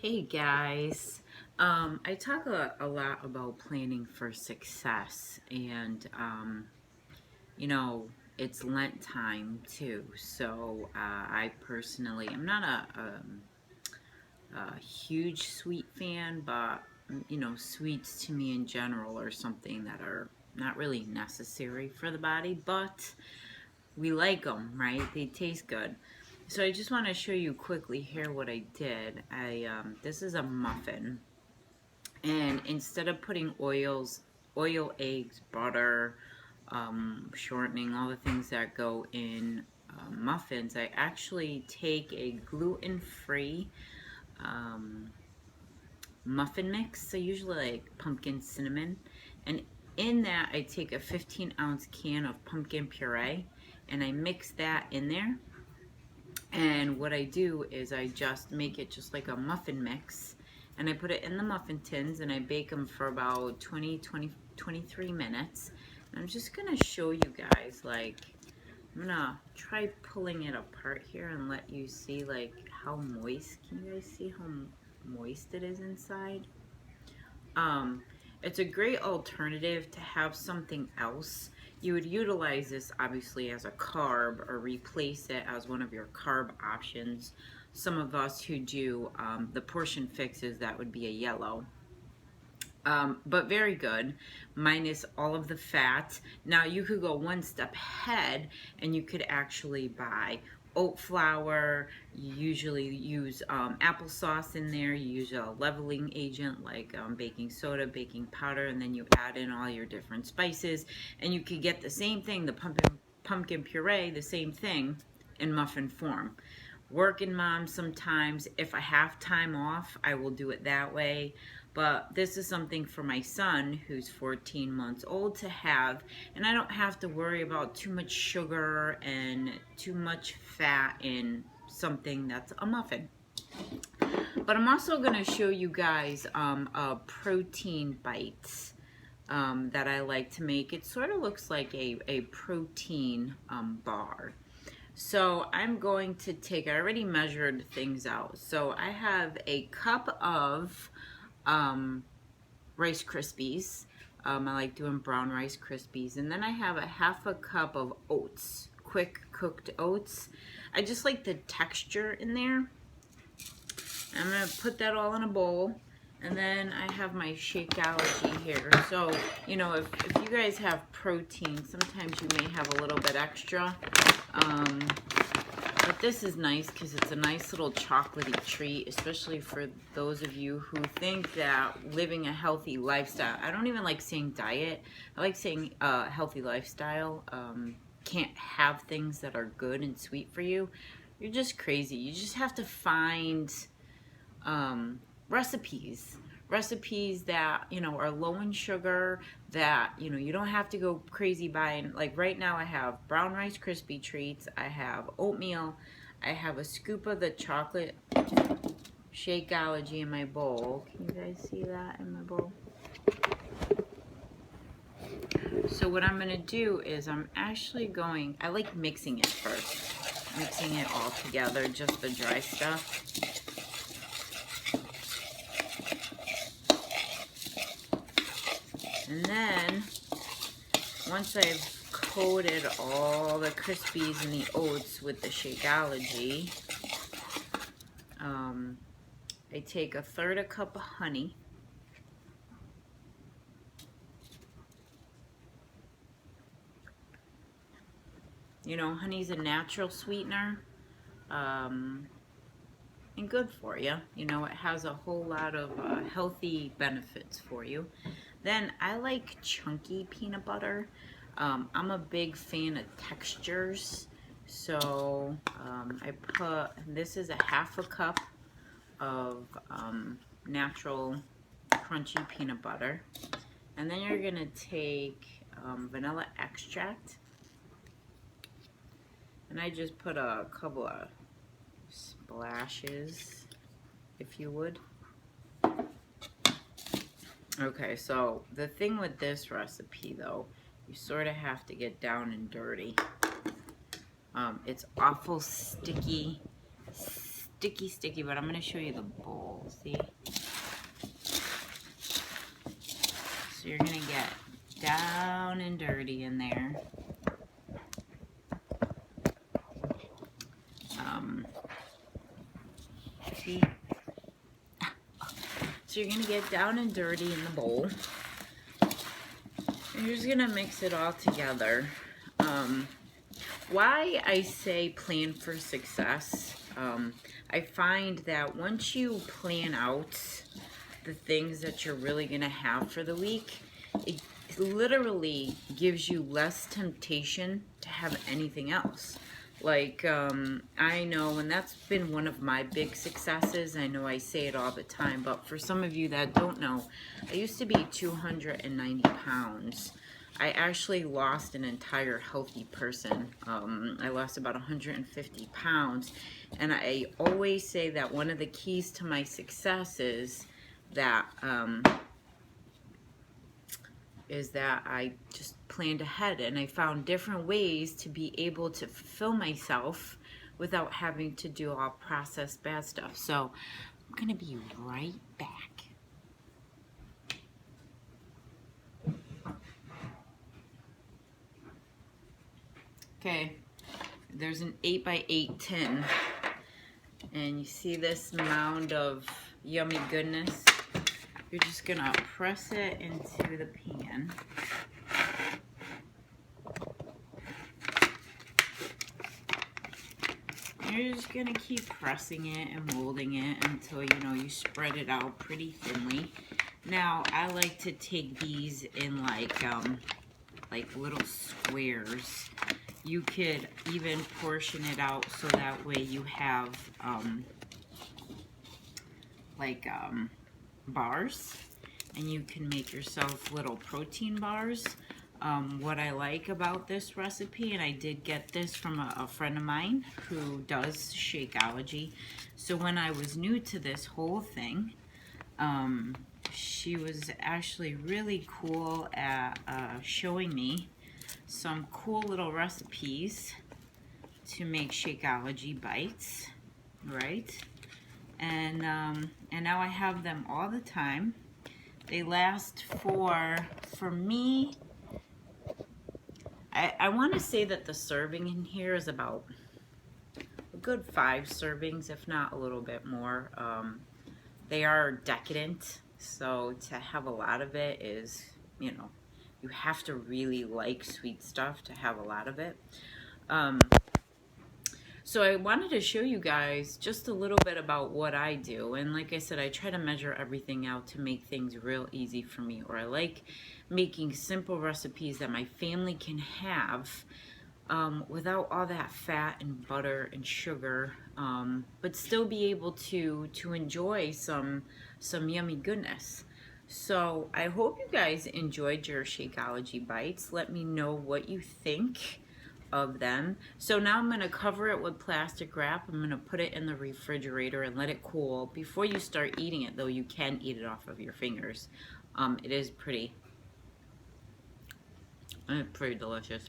Hey guys, I talk a lot about planning for success, and you know, it's Lent time too. So I personally, I'm not a huge sweet fan, but sweets to me in general are something that are not really necessary for the body, but we like them, right? They taste good. So I just want to show you quickly here what I did. This is a muffin, and instead of putting oil, eggs, butter, shortening, all the things that go in muffins, I actually take a gluten-free um, muffin mix. So usually like pumpkin cinnamon, and in that I take a 15-ounce can of pumpkin puree and I mix that in there. And what I do is I just make it just like a muffin mix, and I put it in the muffin tins and I bake them for about 23 minutes. And I'm just gonna show you guys, like, I'm gonna try pulling it apart here and let you see like how moist. Can you guys see how moist it is inside? Um, it's a great alternative to have something else. You would utilize this obviously as a carb or replace it as one of your carb options. Some of us who do the portion fixes, that would be a yellow. But very good, minus all of the fat. Now you could go one step ahead and you could actually buy oat flour. You usually use applesauce in there. You use a leveling agent like baking soda, baking powder, and then you add in all your different spices, and you could get the same thing, the pumpkin puree, the same thing in muffin form. Working mom, sometimes if I have time off, I will do it that way. But this is something for my son who's 14 months old to have, and I don't have to worry about too much sugar and too much fat in something that's a muffin. But I'm also going to show you guys a protein bites that I like to make. It sort of looks like a protein bar. So I'm going to take, I already measured things out. So I have a cup of Rice Krispies. I like doing brown Rice Krispies. And then I have a half a cup of oats, quick cooked oats. I just like the texture in there. I'm going to put that all in a bowl. And then I have my shakeology here. So, you know, if you guys have protein, sometimes you may have a little bit extra. But this is nice because it's a nice little chocolatey treat, especially for those of you who think that living a healthy lifestyle, I don't even like saying diet, I like saying healthy lifestyle, can't have things that are good and sweet for you. You're just crazy. You just have to find recipes that, you know, are low in sugar, that, you know, you don't have to go crazy buying. Like right now I have brown Rice Krispie treats, I have oatmeal, I have a scoop of the chocolate Shakeology in my bowl. Can you guys see that in my bowl? So what I'm going to do is I'm actually going, I like mixing it first, mixing it all together, just the dry stuff. And then, once I've coated all the Krispies and the oats with the Shakeology, I take a third a cup of honey. You know, honey's a natural sweetener, and good for you. You know, it has a whole lot of healthy benefits for you. Then I like chunky peanut butter. I'm a big fan of textures, so I put, this is a half a cup of natural crunchy peanut butter, and then you're gonna take vanilla extract, and I just put a couple of splashes, if you would. Okay, so the thing with this recipe though, you sort of have to get down and dirty. It's awful sticky sticky, but I'm going to show you the bowl. See? So you're going to get down and dirty in there. See? So you're going to get down and dirty in the bowl. And you're just going to mix it all together. Why I say plan for success, I find that once you plan out the things that you're really going to have for the week, it literally gives you less temptation to have anything else. Like, I know, and that's been one of my big successes. I know I say it all the time, but for some of you that don't know, I used to be 290 pounds. I actually lost an entire healthy person. I lost about 150 pounds. And I always say that one of the keys to my success is that I just planned ahead, and I found different ways to be able to fulfill myself without having to do all processed bad stuff. So I'm gonna be right back. Okay, there's an 8x8 tin, and you see this mound of yummy goodness. You're just gonna press it into the pan. You're just gonna keep pressing it and molding it until you spread it out pretty thinly. Now I like to take these in like little squares. You could even portion it out so that way you have bars, and you can make yourself little protein bars. What I like about this recipe, and I did get this from a friend of mine who does Shakeology. So when I was new to this whole thing, she was actually really cool at showing me some cool little recipes to make Shakeology bites, right? And now I have them all the time. They last for me, I want to say that the serving in here is about a good 5 servings, if not a little bit more. They are decadent, so to have a lot of it is, you have to really like sweet stuff to have a lot of it. So I wanted to show you guys just a little bit about what I do. And like I said, I try to measure everything out to make things real easy for me. Or I like making simple recipes that my family can have without all that fat and butter and sugar, but still be able to enjoy some yummy goodness. So I hope you guys enjoyed your Shakeology bites. Let me know what you think of them. So now I'm going to cover it with plastic wrap. I'm going to put it in the refrigerator and let it cool. Before you start eating it, though, you can eat it off of your fingers. It is pretty delicious.